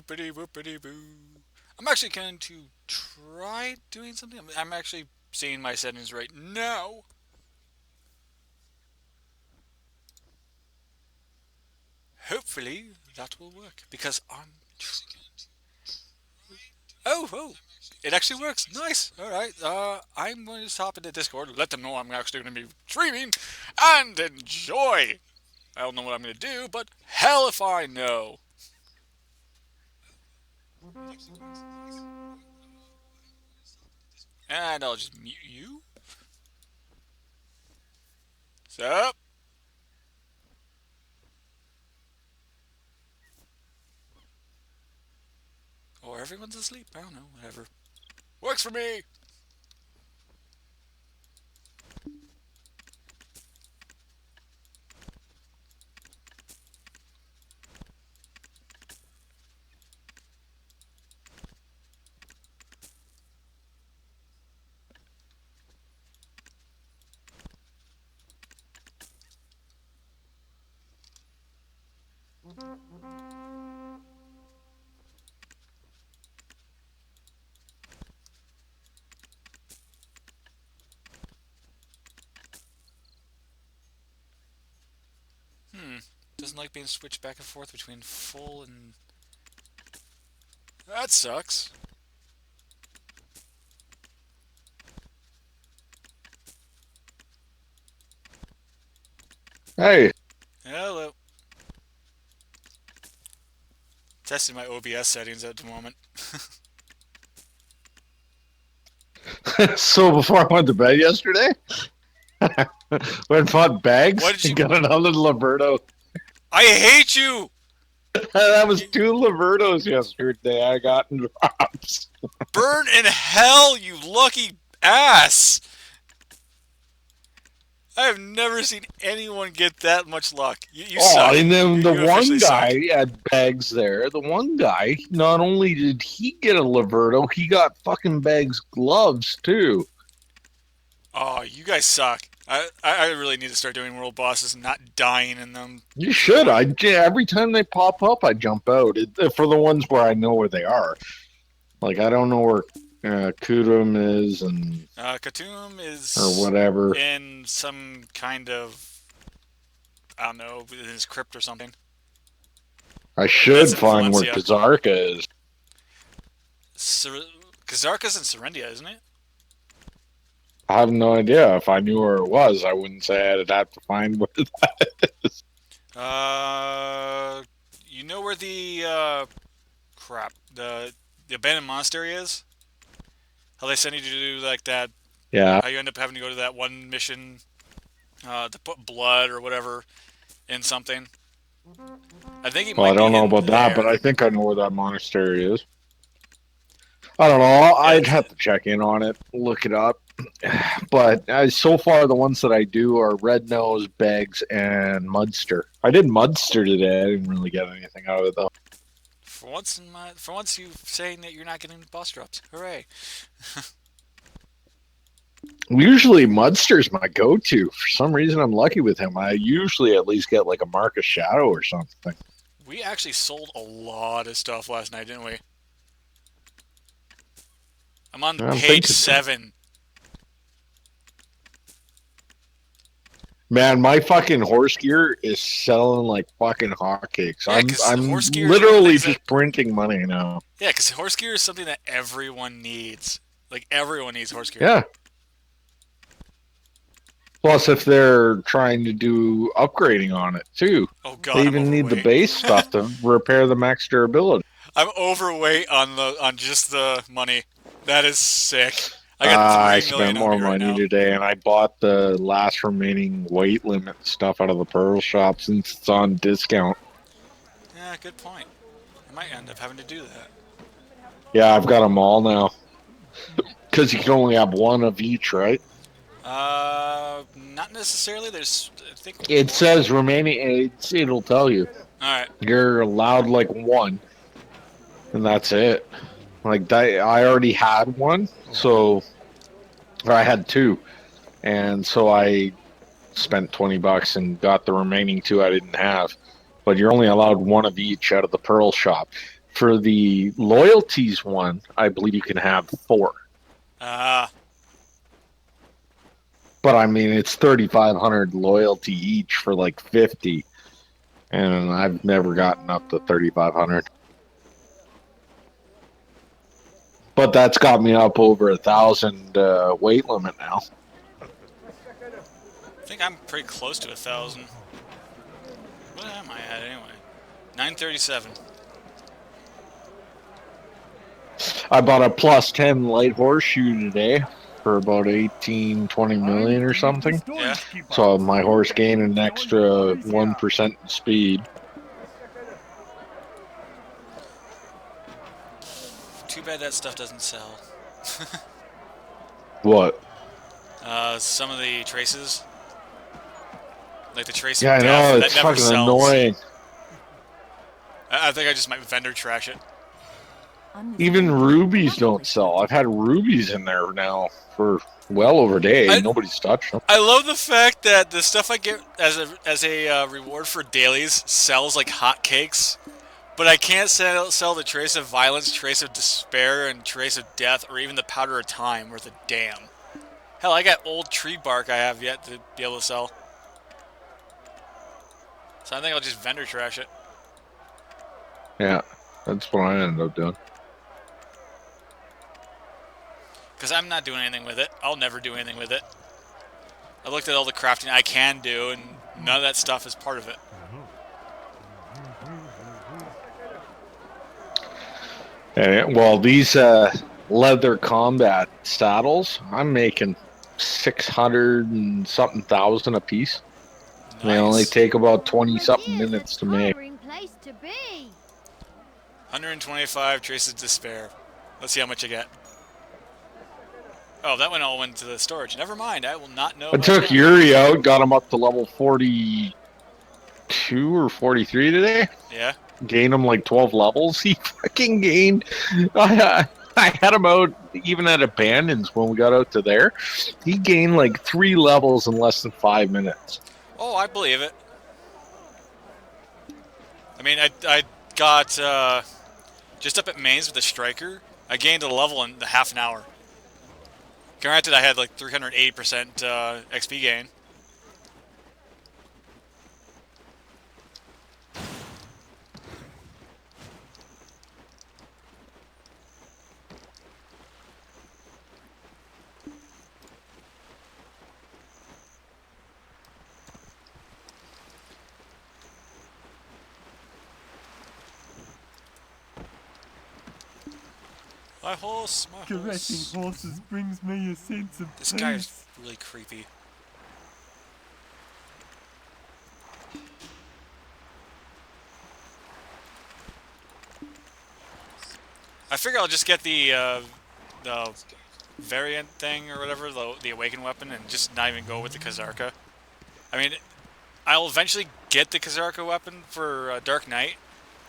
Whoopity whoopity boo. I'm actually going to try doing something. I'm actually seeing my settings right now. Hopefully that will work because I'm. Oh, it actually works. Nice. All right. I'm going to hop into Discord, let them know I'm actually going to be streaming, and enjoy. I don't know what I'm going to do, but hell if I know. And I'll just mute you. Sup? Or everyone's asleep. I don't know. Whatever. Works for me. Doesn't like being switched back and forth between full and. That sucks. Hey, Hello. Testing my OBS settings at the moment. so before I went to bed yesterday, went and bought What bags did you? and got another Liberto. I hate you. That was You 2 Libertos yesterday. I got in drops. burn in hell, you lucky ass. I have never seen anyone get that much luck. You Oh, suck. and then the You one officially suck. guy had bags there. The one guy, not only did he get a Liberto, he got fucking bags gloves too. Oh, you guys suck. I really need to start doing world bosses and not dying in them You to the should. point. Every time they pop up, I jump out for the ones where I know where they are. Like I don't know where Kudum is and Khatum or is whatever. in some kind of, I don't know, in his crypt or something. I That's should in find where Valencia. Kazarka is. Kazarka's in Serendia, isn't it? I have no idea. If I knew where it was, I wouldn't say I'd have to find where that is. Uh, you know where the crap the abandoned monastery is? How they send you to do like that? Yeah. How you end up having to go to that one mission to put blood or whatever in something. I think he Well, I might don't be know in about that, but there. I think I know where that monastery is. I don't know. Yeah, I'd have to check in on it, look it up. But so far, the ones that I do are Red Nose, Beggs, and Mudster. I did Mudster today. I didn't really get anything out of it though. for once you saying that you're not getting boss drops. Hooray! Usually, Mudster's my go-to. For some reason, I'm lucky with him. I usually at least get like a Mark of Shadow or something. We actually sold a lot of stuff last night, didn't we? I'm on I'm page thinking so. 7. Man, my fucking horse gear is selling like fucking hotcakes. Yeah, I'm because I'm horse gear is one of the literally things that. just printing money now. Yeah, because horse gear is something that everyone needs. Like everyone needs horse gear. Yeah. Plus, if they're trying to do upgrading on it too, Oh they God, I'm even need the overweight. base stuff to repair the max durability. I'm overweight on just the money. That is sick. I got I 3 million spent on me more right money now. today, and I bought the last remaining weight limit stuff out of the Pearl shop since it's on discount. Yeah, good point. I might end up having to do that. Yeah, I've got them all now because you can only have one of each, right? Not necessarily. There's, I think, It more. says remaining. It'll tell you All right. you're allowed like one, and that's it. Like that, I already had one, so or I had two, and so I spent $20 and got the remaining two I didn't have. But you're only allowed one of each out of the Pearl shop. For the loyalties one, I believe you can have 4. But I mean, it's 3,500 loyalty each for like 50, and I've never gotten up to 3,500. But that's got me up over 1,000 weight limit now. I think I'm pretty close to 1,000. What am I at anyway? 937. I bought a plus 10 light horseshoe today for about 18, 20 million or something. Yeah. So my horse gained an extra 1% in speed. Too bad that stuff doesn't sell. What? Some of the traces. Like the trace Yeah, of I death, know, that it's never fucking sells. annoying. I think I just might vendor trash it. Even rubies don't sell. I've had rubies in there now for well over a day. Nobody's touched them. I love the fact that the stuff I get as a reward for dailies sells like hotcakes, but I can't sell the trace of violence, trace of despair, and trace of death, or even the powder of time worth a damn. Hell, I got old tree bark I have yet to be able to sell. So I think I'll just vendor trash it. Yeah, that's what I ended up doing. Because I'm not doing anything with it. I'll never do anything with it. I looked at all the crafting I can do, and none of that stuff is part of it. And, well, these leather combat saddles, I'm making 600 and something thousand a piece. Nice. They only take about 20 something minutes to make. Place to be. 125 traces of despair. Let's see how much I get. Oh, that one all went to the storage. Never mind. I will not know. I took Yuri out, got him up to level 42 or 43 today. Yeah. Gained him like 12 levels. He fucking gained. I had him out even at Abandons when we got out to there. He gained like 3 levels in less than 5 minutes. Oh, I believe it. I mean, I got just up at mains with the striker. I gained a level in the half an hour. Granted, I had like 380% XP gain. My horse, my Caressing horse. horses brings me a sense of This peace. guy is really creepy. I figure I'll just get the variant thing or whatever, the awakened weapon, and just not even go with the Kazarka. I mean, I'll eventually get the Kazarka weapon for Dark Knight,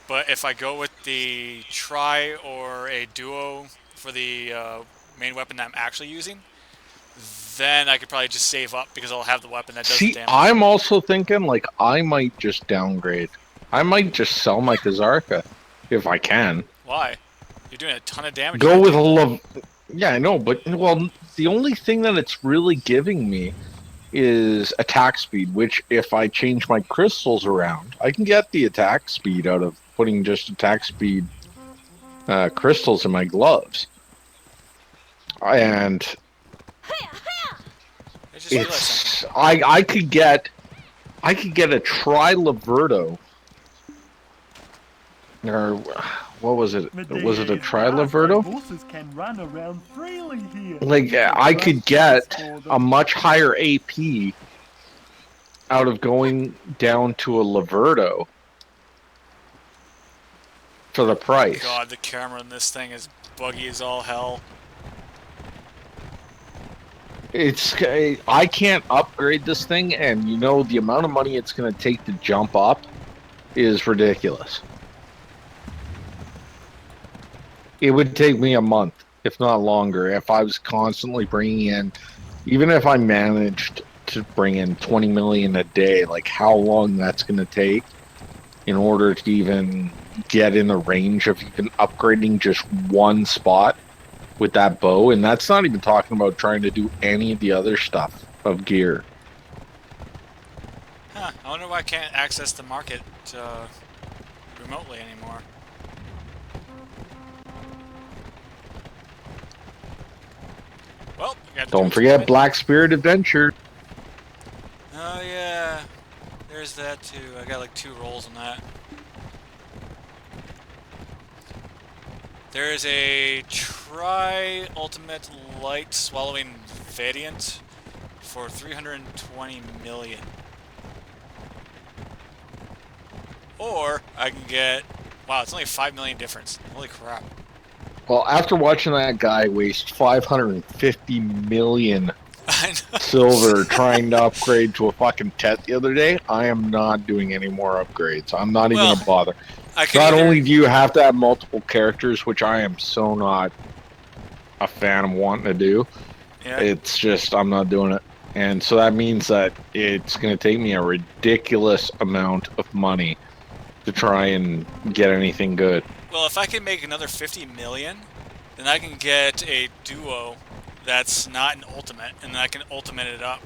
but if I go with the Tri or a Duo for the main weapon that I'm actually using, then I could probably just save up because I'll have the weapon that does the damage. I'm also thinking like I might just downgrade. I might just sell my Kazarka if I can. Why? You're doing a ton of damage. Go with a yeah, I know, but well, the only thing that it's really giving me is attack speed, which if I change my crystals around, I can get the attack speed out of putting just attack speed crystals in my gloves. And it's I could get a tri-Laverto, or what was it? Was it a tri-Laverto? Horses can run around freely here. Like I could get a much higher AP out of going down to a Laverto for the price. God, the camera in this thing is buggy as all hell. I can't upgrade this thing, and you know the amount of money it's going to take to jump up is ridiculous. It would take me a month, if not longer, if I was constantly bringing in, even if I managed to bring in 20 million a day, like how long that's going to take in order to even get in the range of even upgrading just one spot with that bow, and that's not even talking about trying to do any of the other stuff of gear. Huh, I wonder why I can't access the market remotely anymore. Well, I got to do Don't it forget tonight. Black Spirit Adventure. Oh yeah, there's that too. I got like 2 rolls on that. There is a Tri-Ultimate Light Swallowing Variant for 320 million. Or I can get... Wow, it's only 5 million difference. Holy crap. Well, after watching that guy waste 550 million I know. silver trying to upgrade to a fucking Tet the other day, I am not doing any more upgrades. I'm not even Well, gonna bother. I could Not either... only do you have to have multiple characters, which I am so not a fan of wanting to do, Yeah. it's just I'm not doing it. And so that means that it's going to take me a ridiculous amount of money to try and get anything good. Well, if I can make another 50 million, then I can get a duo that's not an ultimate, and then I can ultimate it up.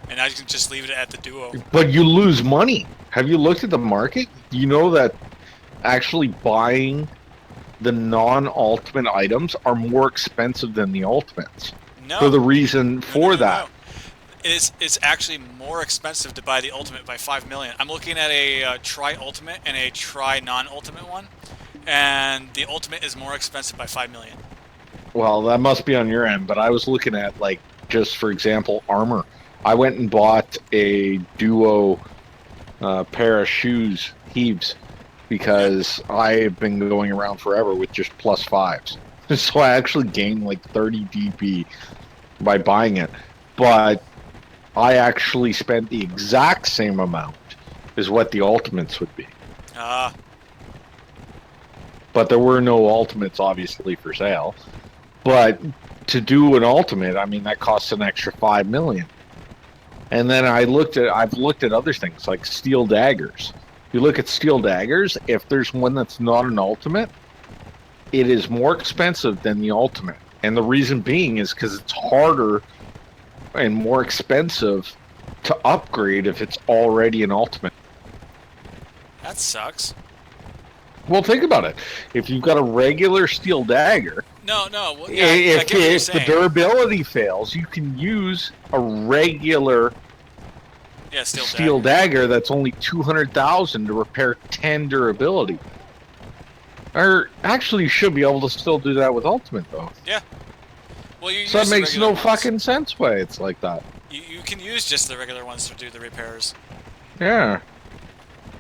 And I can just leave it at the duo. But you lose money. Have you looked at the market? You know that actually buying the non-ultimate items are more expensive than the ultimates. No. For the reason for that. No. It's actually more expensive to buy the ultimate by 5 million. I'm looking at a tri-ultimate and a tri-non-ultimate one, and the ultimate is more expensive by 5 million. Well, that must be on your end, but I was looking at, like, just for example, armor. I went and bought a duo pair of shoes, Heaves, because I've been going around forever with just +5s. So I actually gained like 30 DP by buying it. But I actually spent the exact same amount as what the ultimates would be. But there were no ultimates, obviously, for sale. But to do an ultimate, I mean, that costs an extra 5 million. And then I've looked at other things like steel daggers. You look at steel daggers, if there's one that's not an ultimate, it is more expensive than the ultimate. And the reason being is because it's harder and more expensive to upgrade if it's already an ultimate. That sucks. Well, think about it. If you've got a regular steel dagger, No. Well, yeah, I get what you're if the saying. durability fails, you can use a regular steel dagger that's only 200,000 to repair 10 durability. Or actually, you should be able to still do that with ultimate, though. Yeah. Well, you so use that makes the no regular ones. fucking sense why it's like that. You can use just the regular ones to do the repairs. Yeah.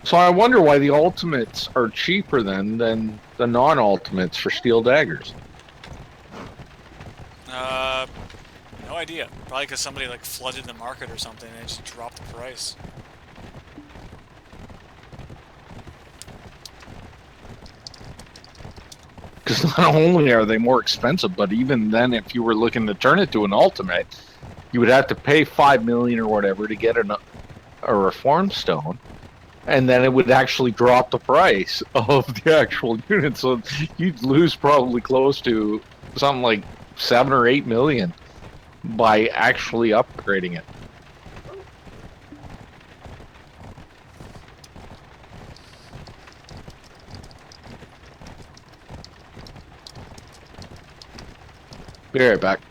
So I wonder why the ultimates are cheaper than the non-ultimates for steel daggers. No idea. Probably because somebody like flooded the market or something and just dropped the price. Because not only are they more expensive, but even then, if you were looking to turn it to an ultimate, you would have to pay 5 million or whatever to get a reform stone, and then it would actually drop the price of the actual unit. So you'd lose probably close to something like 7 or 8 million by actually upgrading it. Be right back.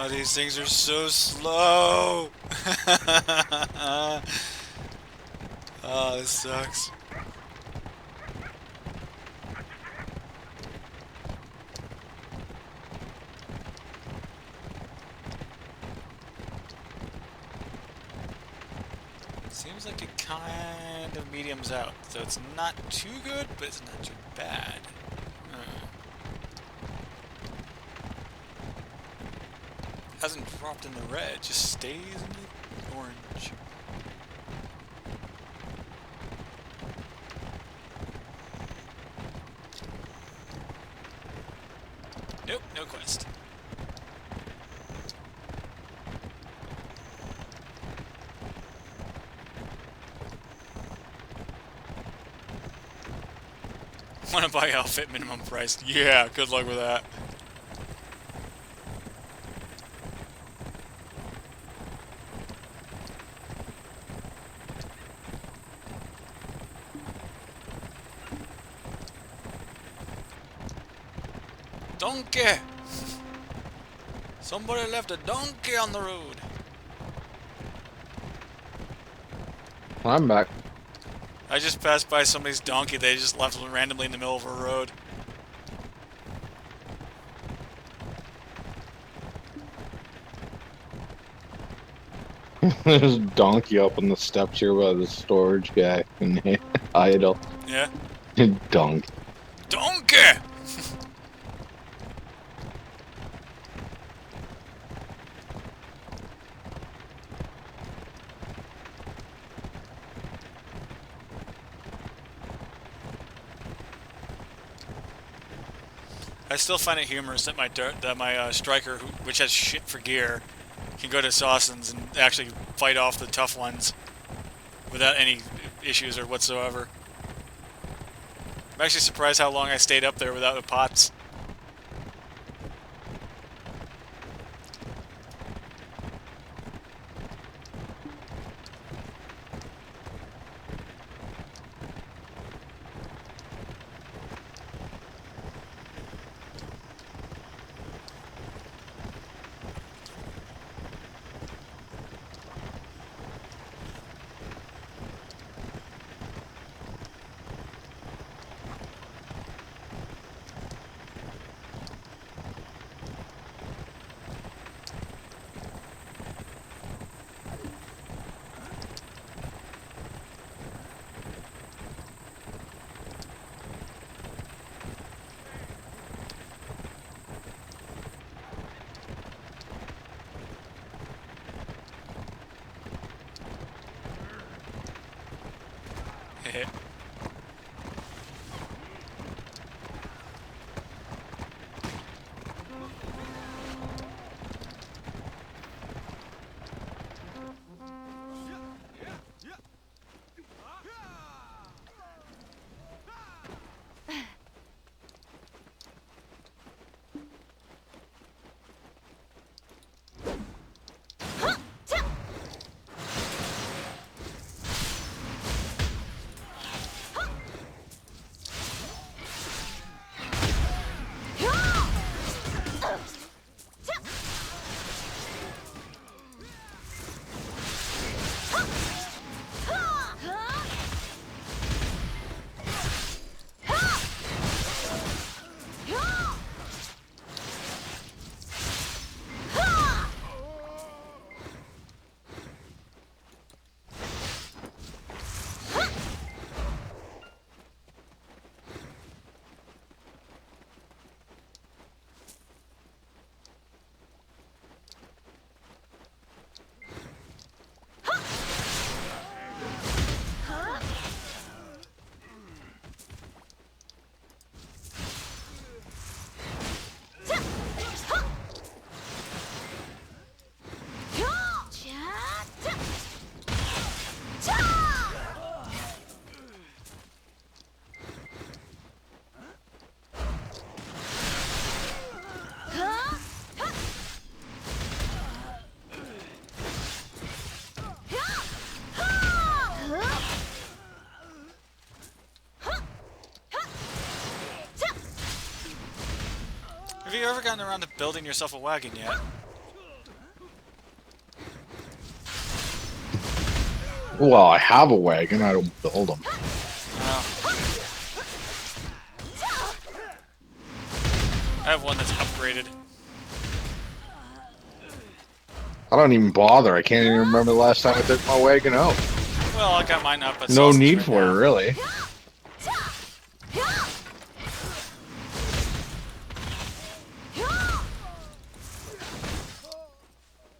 Oh, these things are so slow. Oh, this sucks. Seems like it kind of mediums out, so it's not too good, but it's not too bad. Hasn't dropped in the red, just stays in the orange. Nope, no quest. Wanna buy outfit minimum price? Yeah, good luck with that. Donkey! Somebody left a donkey on the road. I'm back. I just passed by somebody's donkey they just left randomly in the middle of a road. There's a donkey up on the steps here by the storage guy and idle. Yeah? Donkey. Donkey! I still find it humorous that my striker, which has shit for gear, can go to Sawson's and actually fight off the tough ones without any issues or whatsoever. I'm actually surprised how long I stayed up there without the pots. Heh. Have you ever gotten around to building yourself a wagon yet? Well, I have a wagon. I don't build them. I have one that's upgraded. I don't even bother. I can't even remember the last time I took my wagon out. Well, I got mine up at No Sausage need right for now. it, really.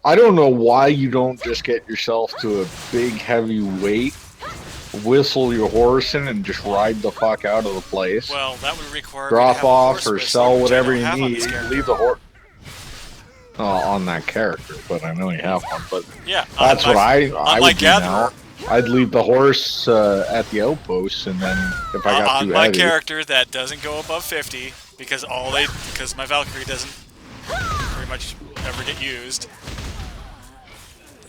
I don't know why you don't just get yourself to a big heavy weight, whistle your horse in, and just ride the fuck out of the place. Well, that would require me to Drop have a off horse or whistler, sell which I whatever don't you have on this need. character. Leave the horse. Oh, on that character, but I know you have one. But Yeah, that's what I on my would do now. gatherer. I'd leave the horse at the outpost, and then if I got On too my heavy, character that doesn't go above 50 because my Valkyrie doesn't pretty much ever get used.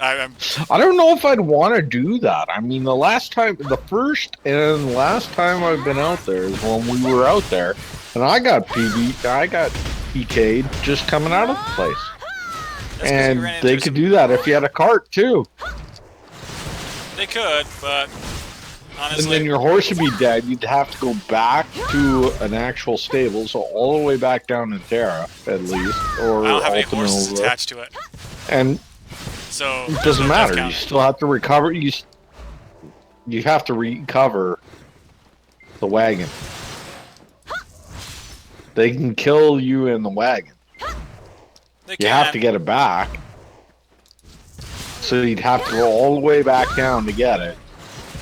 I'm I don't know if I'd want to do that. I mean, the first and last time I've been out there is when we were out there, and I got PK'd just coming out of the place. that's 'cause you And ran they into could some- do that if you had a cart too. They could, but And honestly, then your horse would be dead. You'd have to go back to an actual stable, so all the way back down to Terra, at least, or I don't have any horses Altanova. attached to it, And so it doesn't no matter. death You count. still have to recover. You have to recover the wagon. They can kill you in the wagon. They You can. have to get it back. So you'd have to go all the way back down to get it.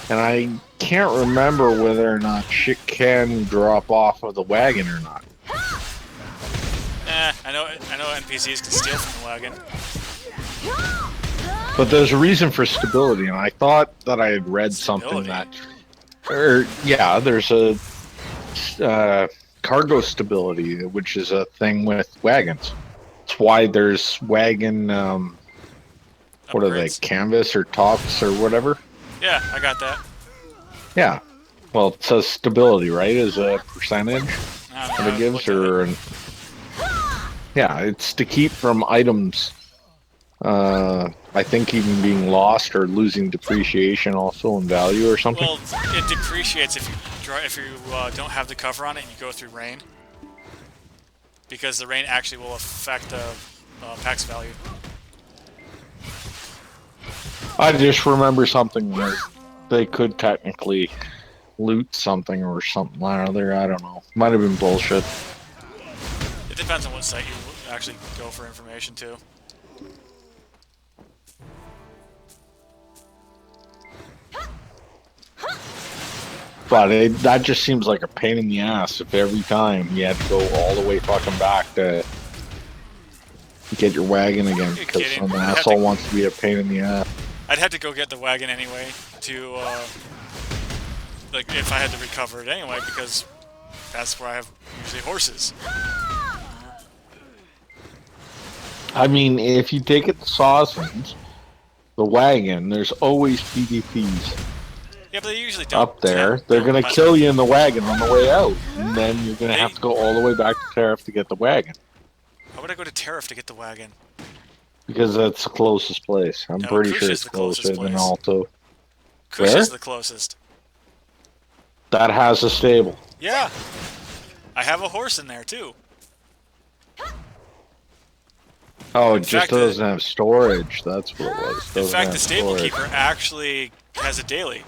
And I can't remember whether or not shit can drop off of the wagon or not. I know NPCs can steal from the wagon. But there's a reason for stability, and I thought that I had read something Stability? there's a cargo stability, which is a thing with wagons. It's why there's wagon, what are they, Upgrades. canvas or tops or whatever? Yeah, I got that. Yeah. Well, it says stability, right? As a percentage I that don't it know. gives, yeah, it's to keep from items. I think even being lost or losing depreciation also in value or something. Well, it depreciates if you don't have the cover on it and you go through rain, because the rain actually will affect the pack's value. I just remember something where they could technically loot something or something or other. I don't know. Might have been bullshit. It depends on what site you actually go for information to. But that just seems like a pain in the ass if every time you had to go all the way fucking back to get your wagon again You're because kidding. some I'd have asshole to- wants to be a pain in the ass. I'd have to go get the wagon anyway to, like, if I had to recover it anyway, because that's where I have usually horses. I mean, if you take it to Sawson's, the wagon, there's always PvPs Yeah, but they usually don't. up there. They They're don't gonna mess kill with- you in the wagon on the way out, and then you're gonna have to go all the way back to Tariff to get the wagon Why would I go to Tariff to get the wagon? because that's the closest place. I'm No, pretty Kush sure is it's the closest closer than place. Alto. Kush Where? is the closest. That has a stable. Yeah. I have a horse in there, too. Oh, it In just fact, doesn't have storage. That's what it was. In Doesn't fact, have the stable storage. keeper actually has a daily.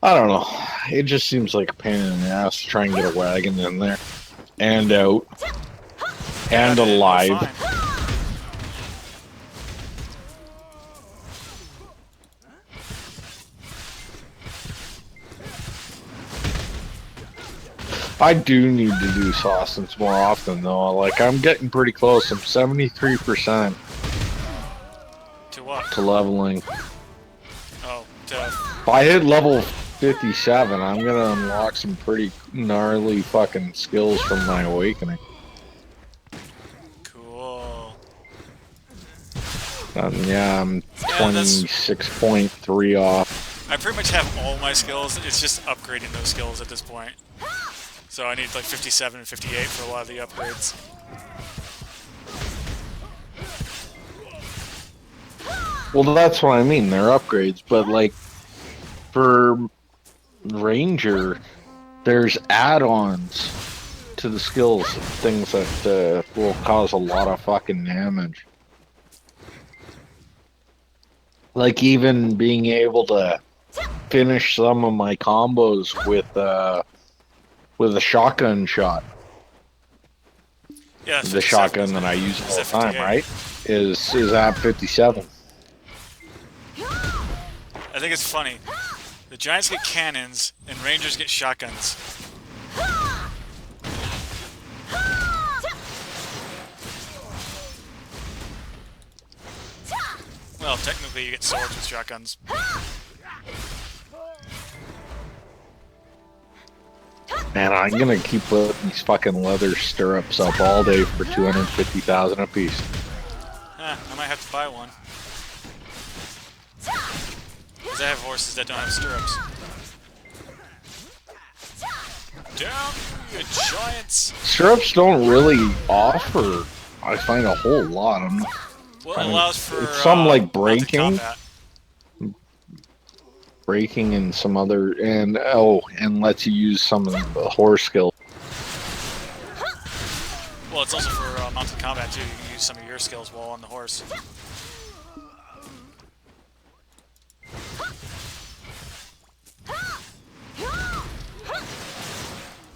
I don't know. It just seems like a pain in the ass to try and get a wagon in there and out and Yeah, alive. fine. I do need to do Sausage more often though. Like I'm getting pretty close. I'm 73% To what? to leveling. Oh, If I hit level 57, I'm gonna unlock some pretty gnarly fucking skills from my awakening. cool. Yeah, I'm Yeah, that's- 26.3 off. I pretty much have all my skills. It's just upgrading those skills at this point. So I need like 57 and 58 for a lot of the upgrades. Well, that's what I mean. They're upgrades, but like for Ranger, there's add-ons to the skills, things that will cause a lot of fucking damage. Like even being able to finish some of my combos with a shotgun shot. Yeah, The 57, shotgun isn't that it? I use Or all is the that time, 58? right? Is at 57. I think it's funny. The Giants get cannons, and Rangers get shotguns. Well, technically you get swords with shotguns. Man, I'm gonna keep putting these fucking leather stirrups up all day for 250,000 apiece. Huh, I might have to buy one. Because I have horses that don't have stirrups. Down, you Giants! Stirrups don't really offer, I find, a whole lot. I'm not Well, it trying allows for it's some like mounted breaking, combat. and some other, and lets you use some of the horse skills. Well, it's also for mounted combat too. You can use some of your skills while on the horse.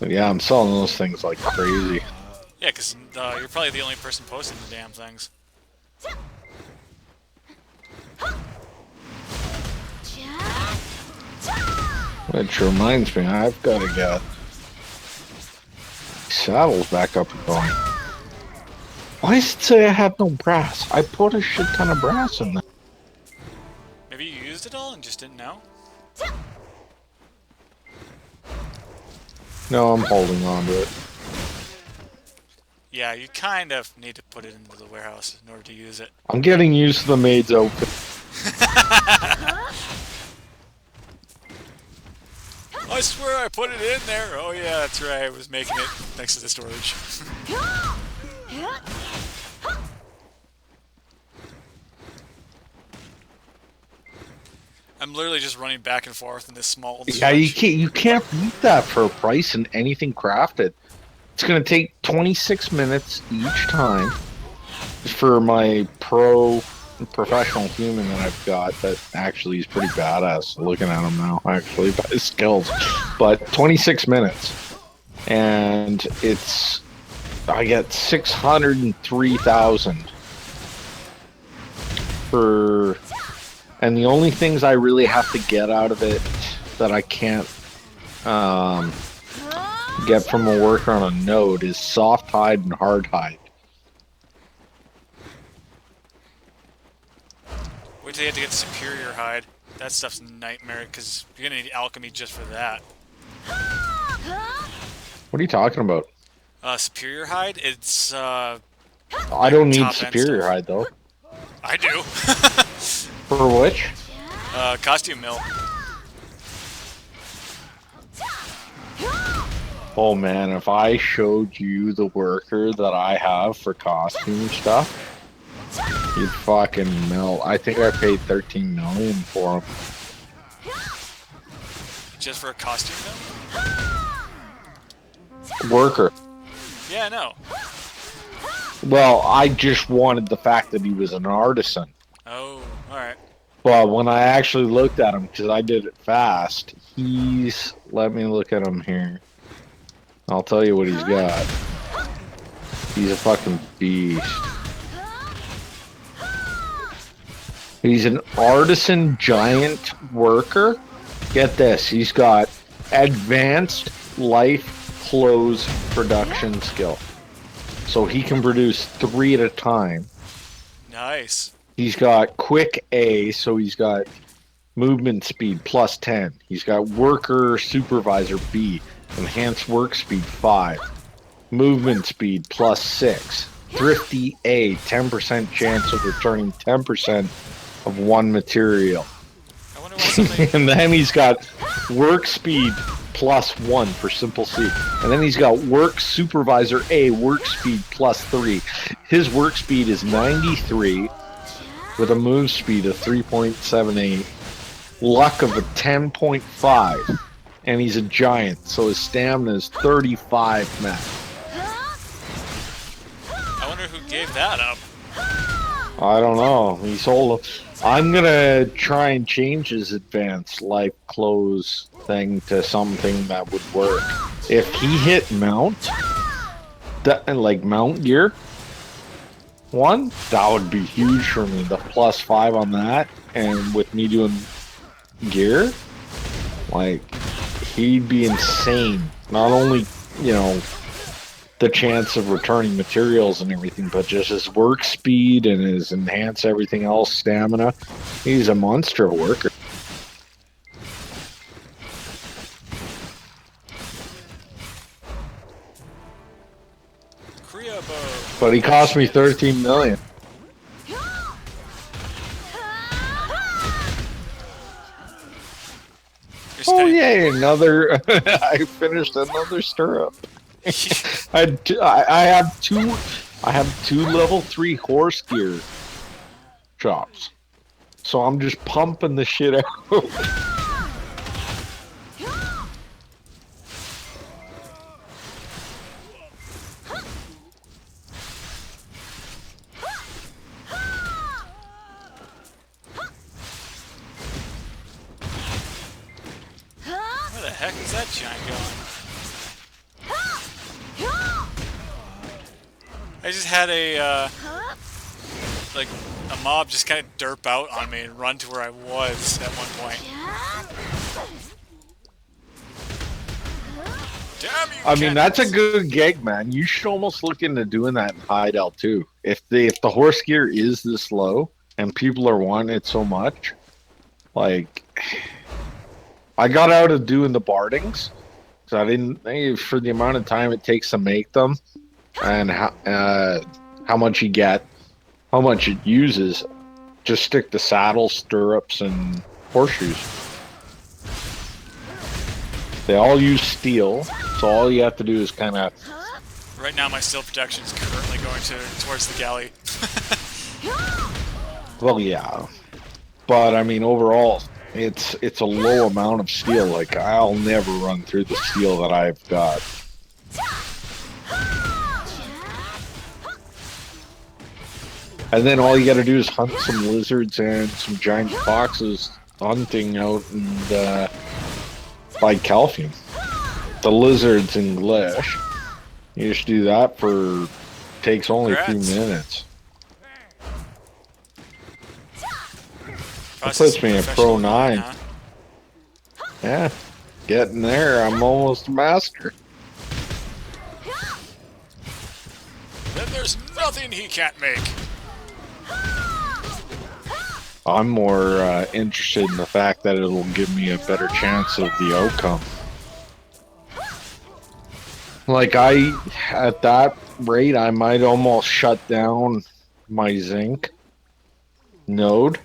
But yeah, I'm selling those things like crazy. Yeah, because you're probably the only person posting the damn things. Which reminds me, I've got to get saddles back up and going. Why does it say I have no brass? I put a shit ton of brass in there. Maybe you used it all and just didn't know? No, I'm holding on to it. Yeah, you kind of need to put it into the warehouse in order to use it. I'm getting used to the maid's outfit. I swear I put it in there. Oh yeah, that's right. I was making it next to the storage. I'm literally just running back and forth in this small Yeah, you stretch. can't beat that for a price in anything crafted. It's gonna take 26 minutes each time for my professional human that I've got that actually is pretty badass. Looking at him now, actually, by his skills. But 26 minutes, and I get 603,000 for, and the only things I really have to get out of it that I can't get from a worker on a node is soft hide and hard hide. Wait till you have to get the superior hide. That stuff's a nightmare because you're gonna need alchemy just for that. What are you talking about? Superior hide? It's I don't need top-end superior stuff. hide though. I do. For which? Costume mill. Oh man, if I showed you the worker that I have for costume stuff, you'd fucking melt. I think I paid 13 million for him. Just for a costume mill? Worker. Yeah, I know. Well, I just wanted the fact that he was an artisan. Oh, alright. But when I actually looked at him, because I did it fast, let me look at him here. I'll tell you what he's got. He's a fucking beast. He's an artisan giant worker. Get this, he's got advanced life clothes production skill. So he can produce 3 at a time. Nice. He's got quick A, so he's got movement speed plus 10. He's got worker supervisor B, enhanced work speed 5, movement speed plus 6, thrifty A, 10% chance of returning 10% of one material. I wonder why somebody... And then he's got work speed plus 1 for simple C. And then he's got work supervisor A, work speed plus 3. His work speed is 93. with a move speed of 3.78, luck of a 10.5, and he's a giant, so his stamina is 35 max. I wonder who gave that up. I don't know. He sold. I'm gonna try and change his advanced life close thing to something that would work. If he hit mount, that like mount gear one, that would be huge for me. The +5 on that, and with me doing gear, like he'd be insane. Not only, you know, the chance of returning materials and everything, but just his work speed and his enhance everything else, stamina. He's a monster worker. Kriya bow. But he cost me 13 million. Oh yay, another I finished another stirrup. I have two level 3 horse gear shops. So I'm just pumping the shit out. Where the heck is that giant going? I just had a, like, a mob just kind of derp out on me and run to where I was at one point. Damn you, I mean, that's a cannons. good gig, man. You should almost look into doing that in Hideout too. If the horse gear is this low and people are wanting it so much, like I got out of doing the bardings, so I didn't for the amount of time it takes to make them and how much you get, how much it uses. Just stick to saddles, stirrups, and horseshoes. They all use steel, so all you have to do is kind of. Right now, my steel protection is currently going towards the galley. Well, yeah, but I mean, overall, it's a low amount of steel. Like I'll never run through the steel that I've got. And then all you got to do is hunt some lizards and some giant foxes hunting out and by Calcium. The lizards in Glish. You just do that for takes only a few Congrats. minutes. That Process puts me at professional Pro 9. huh? Yeah, getting there. I'm almost a master. Then there's nothing he can't make. I'm more interested in the fact that it'll give me a better chance of the outcome. Like at that rate, I might almost shut down my zinc node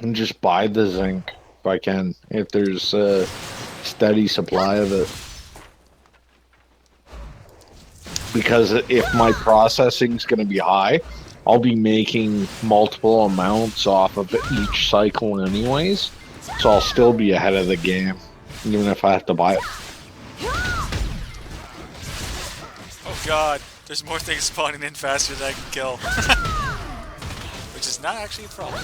and just buy the zinc if I can, if there's a steady supply of it. Because if my processing's going to be high, I'll be making multiple amounts off of each cycle anyways, so I'll still be ahead of the game, even if I have to buy it. Oh god, there's more things spawning in faster than I can kill. Which is not actually a problem.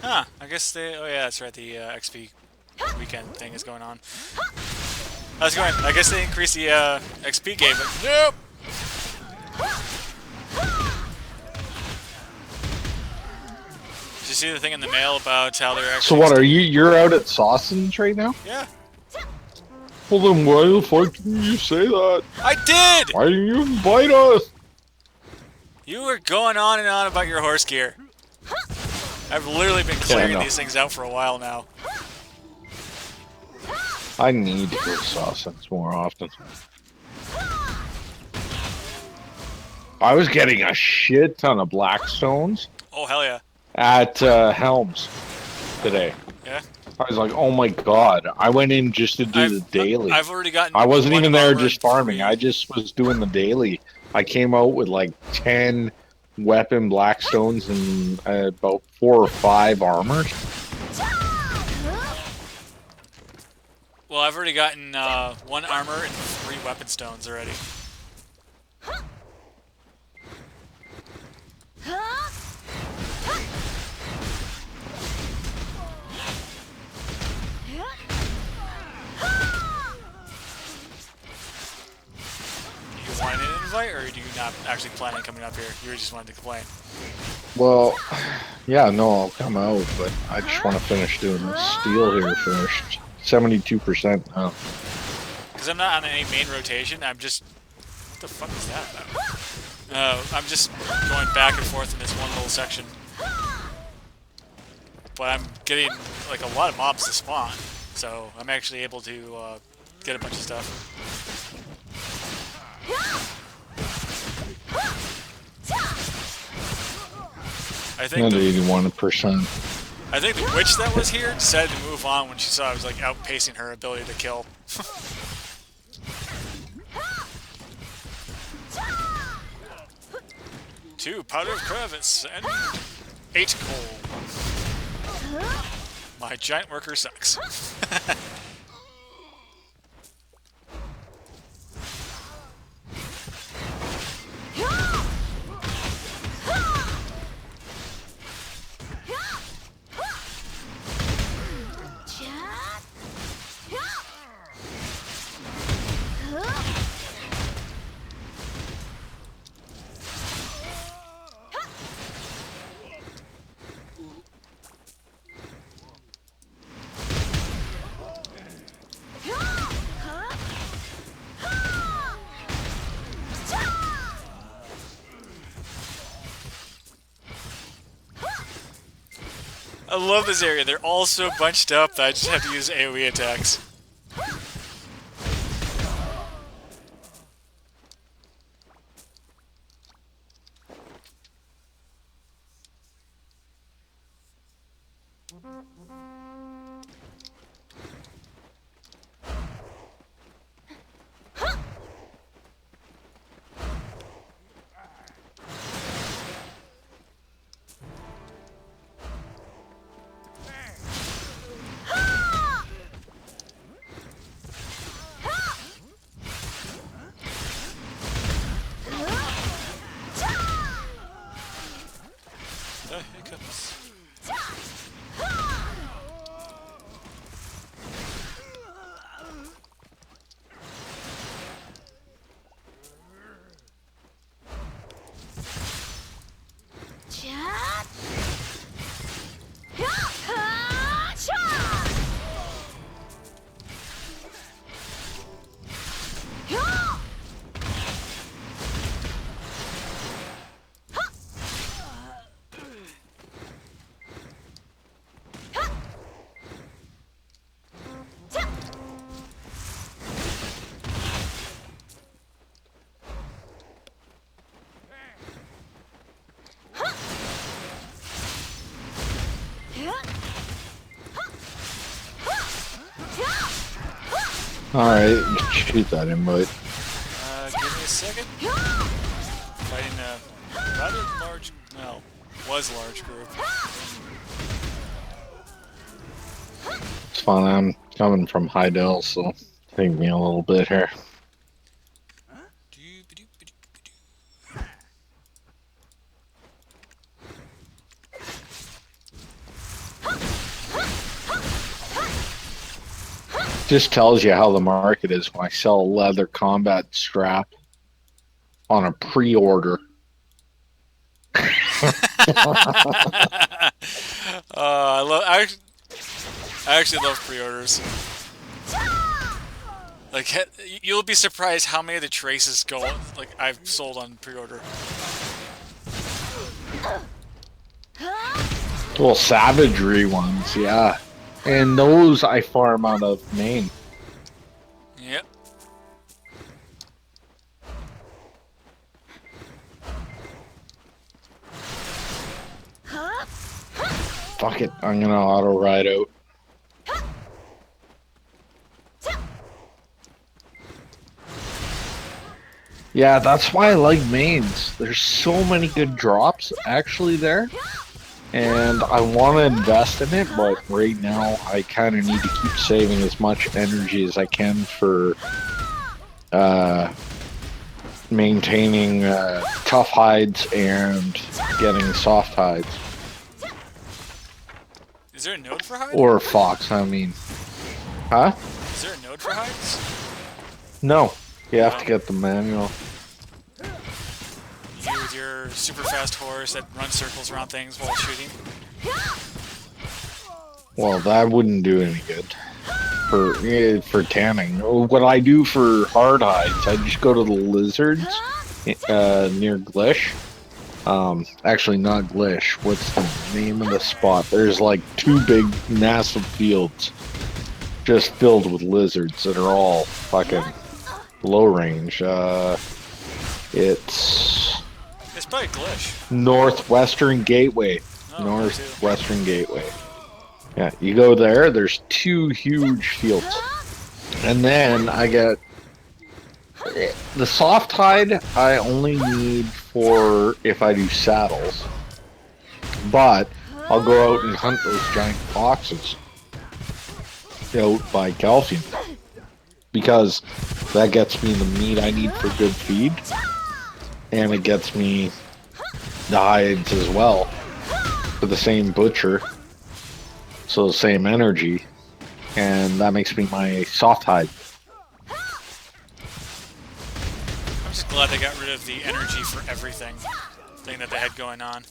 Huh, I guess they... Oh yeah, that's right, the XP weekend thing is going on. How's it going? I guess they increased the XP game, but nope! Did you see the thing in the mail about how they're So actually... what, you're out at Sausage right now? Yeah. Well then why the fuck didn't you say that? I did! Why didn't you invite us? You were going on and on about your horse gear. I've literally been clearing these things out for a while now. I need to go to Sausage more often. I was getting a shit ton of Blackstones Oh, hell yeah. at Helms today. Yeah? I was like, oh my god. I went in just to do the daily. I've already gotten... I wasn't one even there armor just and farming. 3. I just was doing the daily. I came out with like 10 weapon Blackstones and about 4 or 5 armors. Well, I've already gotten 1 armor and 3 weapon stones already. Do you want an invite, or do you not actually plan on coming up here? You just wanted to complain. Well, yeah, no, I'll come out, but I just want to finish doing the steel here first. 72% now. Because I'm not on any main rotation, I'm just... What the fuck is that about? I'm just going back and forth in this one little section. But I'm getting, like, a lot of mobs to spawn. So I'm actually able to get a bunch of stuff. I think Not 81%. I think the witch that was here decided to move on when she saw I was like outpacing her ability to kill. 2 powder of crevice and 8 coal. My giant worker sucks. I love this area. They're all so bunched up that I just have to use AoE attacks. The hiccups. Alright, shoot that invite. Give me a second. Fighting a rather large, well, was large group. It's fine, I'm coming from Heidel, so take me a little bit here. Just tells you how the market is when I sell a leather combat strap on a pre-order. I actually love pre-orders. Like, you'll be surprised how many of the traces go, like, I've sold on pre-order. Well, savagery ones, yeah. And those I farm out of Maine. Yep. Fuck it, I'm gonna auto ride out. Yeah, that's why I like mains. There's so many good drops actually there. And I want to invest in it, but right now I kind of need to keep saving as much energy as I can for maintaining tough hides and getting soft hides. Is there a node for hide? Or fox, I mean. Huh? Is there a node for hides? No. You have to get the manual. You with your super fast horse that runs circles around things while shooting? Well, that wouldn't do any good for tanning. What I do for hard hides, I just go to the lizards near Glish. Actually, not Glish. What's the name of the spot? There's like 2 big, massive fields just filled with lizards that are all fucking low range. It's probably Glish. Northwestern Gateway. Oh, Northwestern Gateway. Yeah, you go there, there's 2 huge fields. And then I get the soft hide I only need for if I do saddles. But I'll go out and hunt those giant foxes out by calcium. Because that gets me the meat I need for good feed. And it gets me the hides as well for the same butcher. So the same energy. And that makes me my soft hide. I'm just glad they got rid of the energy for everything thing that they had going on.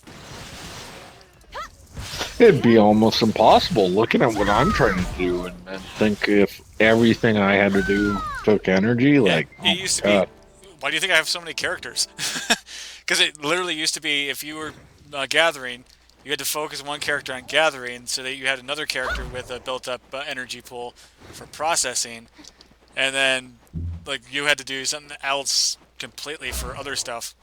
It'd be almost impossible looking at what I'm trying to do and think if everything I had to do took energy. Like, it used to be. Why do you think I have so many characters? Because it literally used to be if you were gathering, you had to focus one character on gathering so that you had another character with a built-up energy pool for processing, and then like you had to do something else completely for other stuff.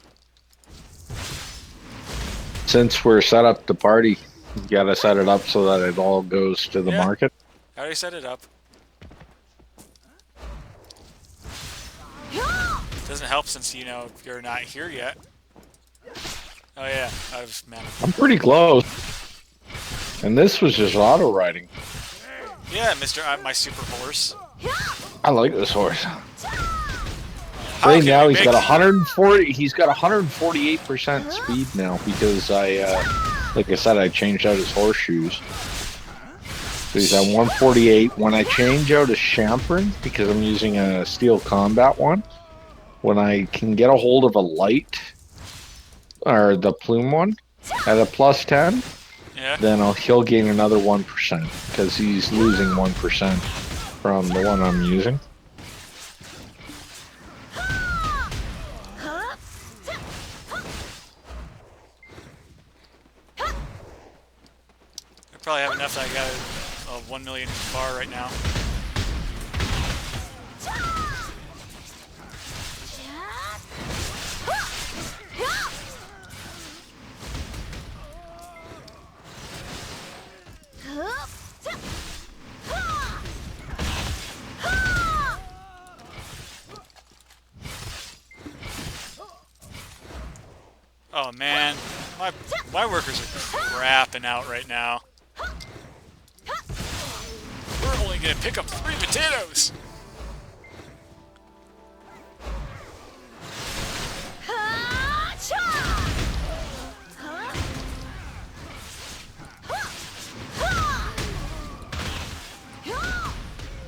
Since we're set up to party, you gotta set it up so that it all goes to the market. I already set it up. Doesn't help since, you know, you're not here yet. Oh yeah, man. I'm pretty close. And this was just auto riding. Yeah, my super horse. I like this horse. Right now he's got 140. He's got 148% speed now because like I said, I changed out his horseshoes. So he's at 148. When I change out his champern, because I'm using a steel combat one, when I can get a hold of a light or the plume one at a +10, then he'll gain another 1% because he's losing 1% from the one I'm using. I probably have enough that I got a 1 million bar right now. Oh man, my workers are crapping out right now. We're only gonna pick up 3 potatoes.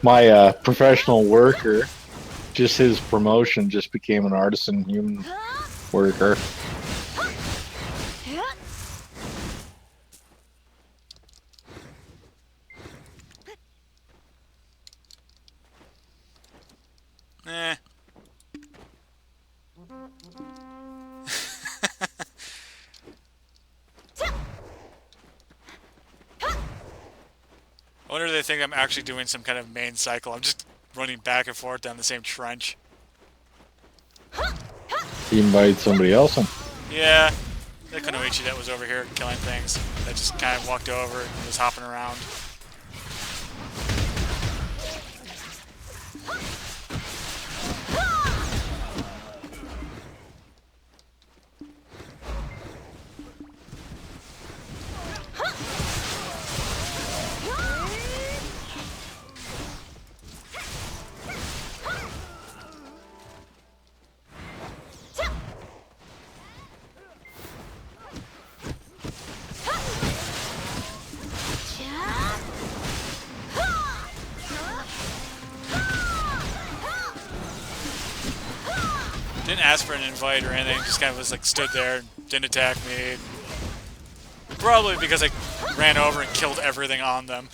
My professional worker, just his promotion just became an artisan human worker. wonder if they think I'm actually doing some kind of main cycle. I'm just running back and forth down the same trench. You invite somebody else in. Yeah, the Kunoichi that was over here killing things. That just kind of walked over and was hopping around. Didn't ask for an invite or anything, just kind of was like stood there and didn't attack me. Probably because I ran over and killed everything on them.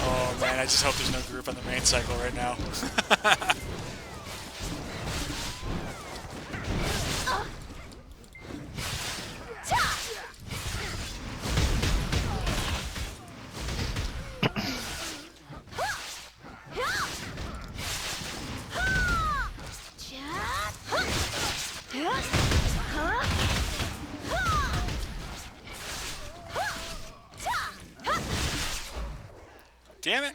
Oh man, I just hope there's no group on the main cycle right now. Damn it!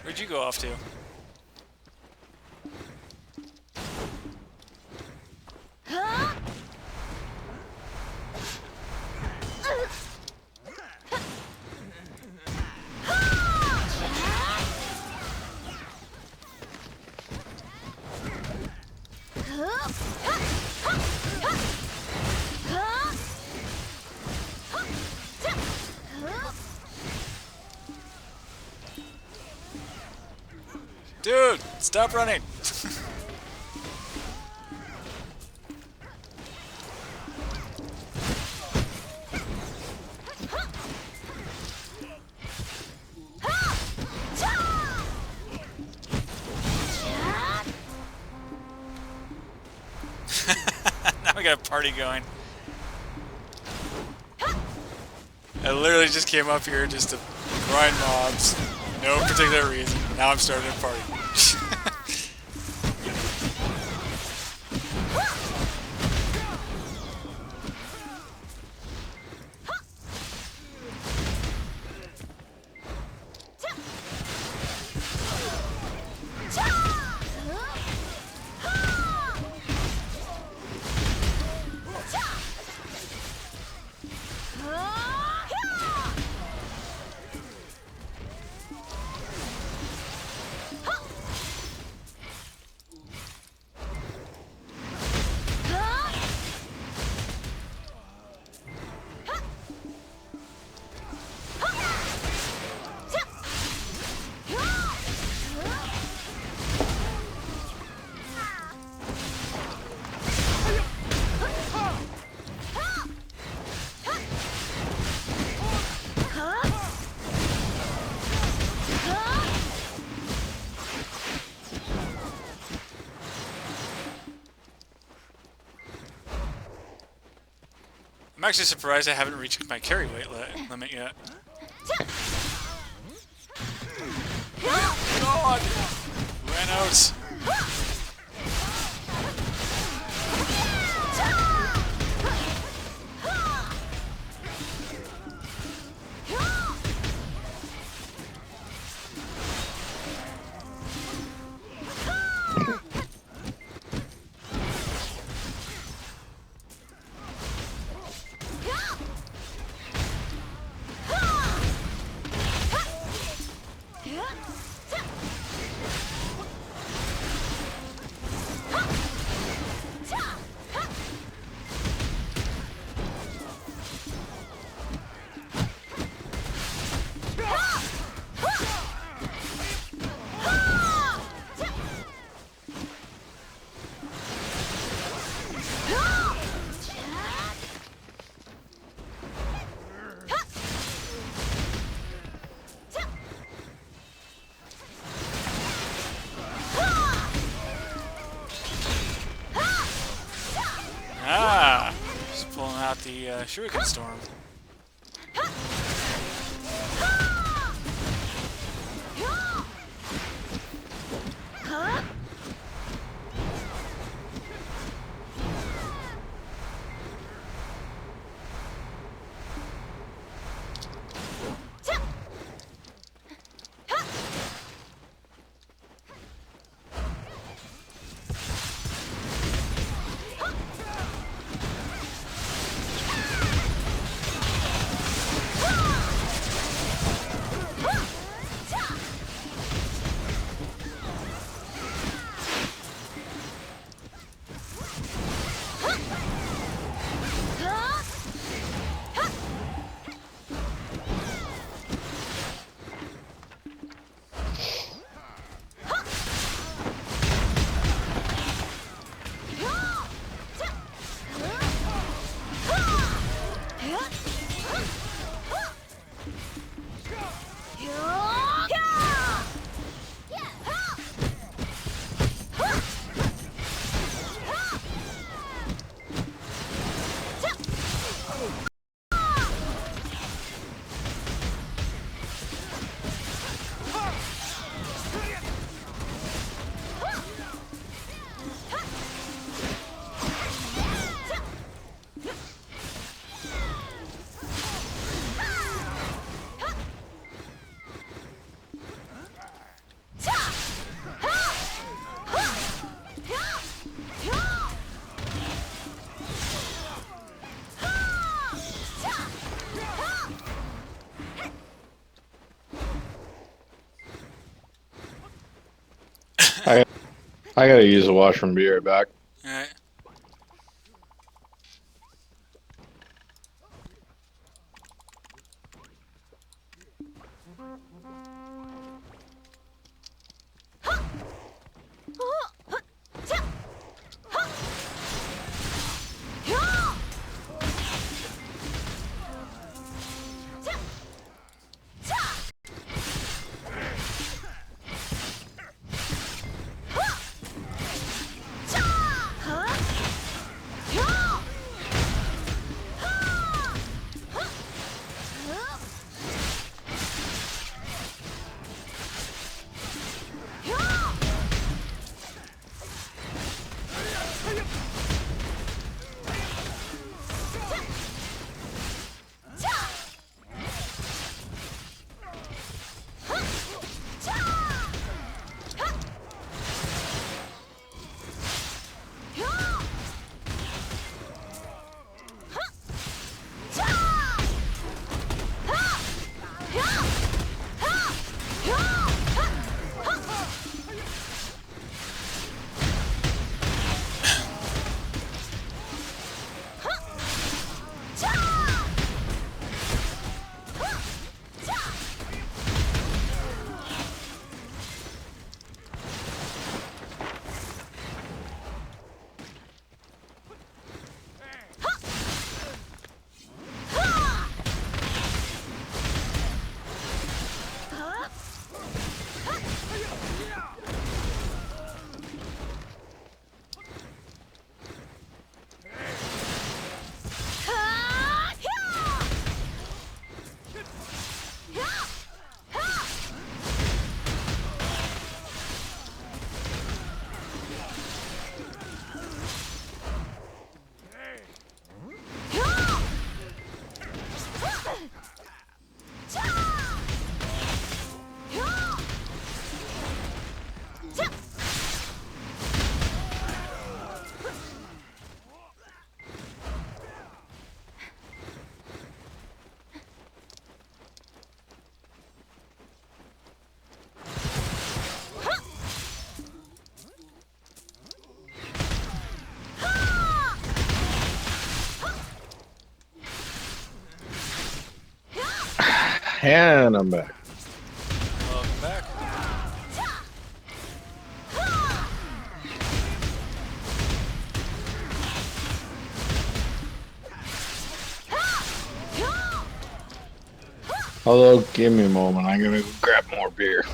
Where'd you go off to? Dude, stop running! Now we got a party going. I literally just came up here just to grind mobs. No particular reason. Now I'm starting a party. I'm actually surprised I haven't reached my carry weight limit yet. God! Ran out. the Shuriken Storm. I I gotta use the washroom. Be right back. Alright. And I'm back. Welcome back. Although, give me a moment. I'm gonna grab more beer.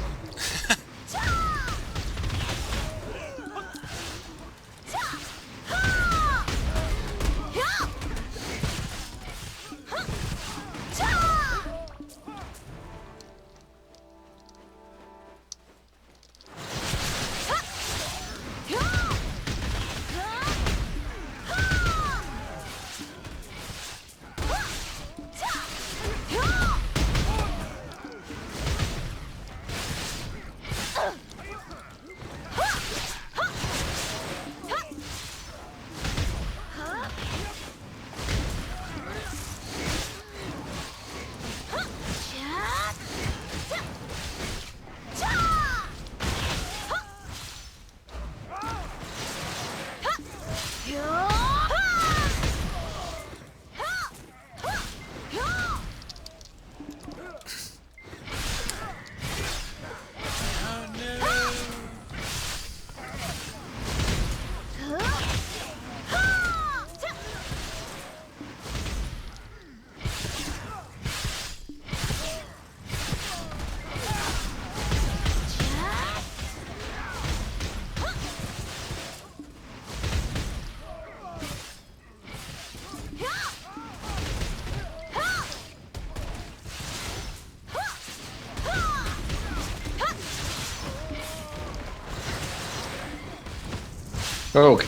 Okay.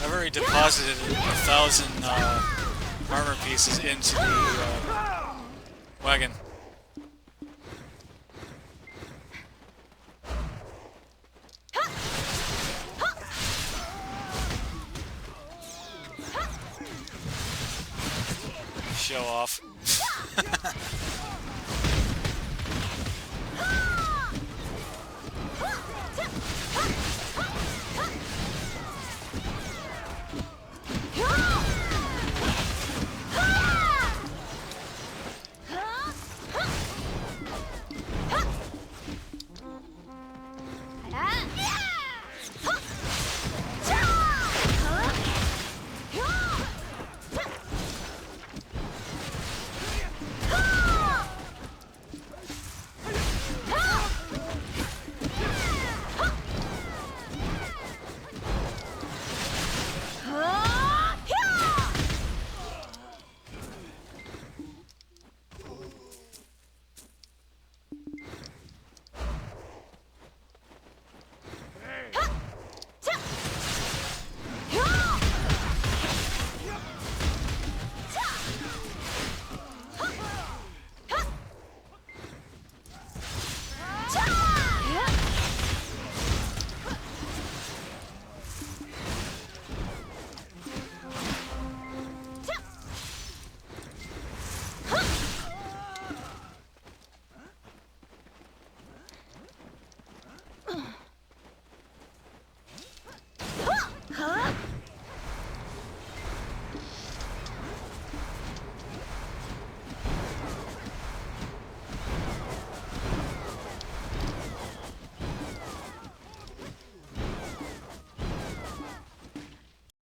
I've already deposited 1,000 armor pieces into the wagon. Show off.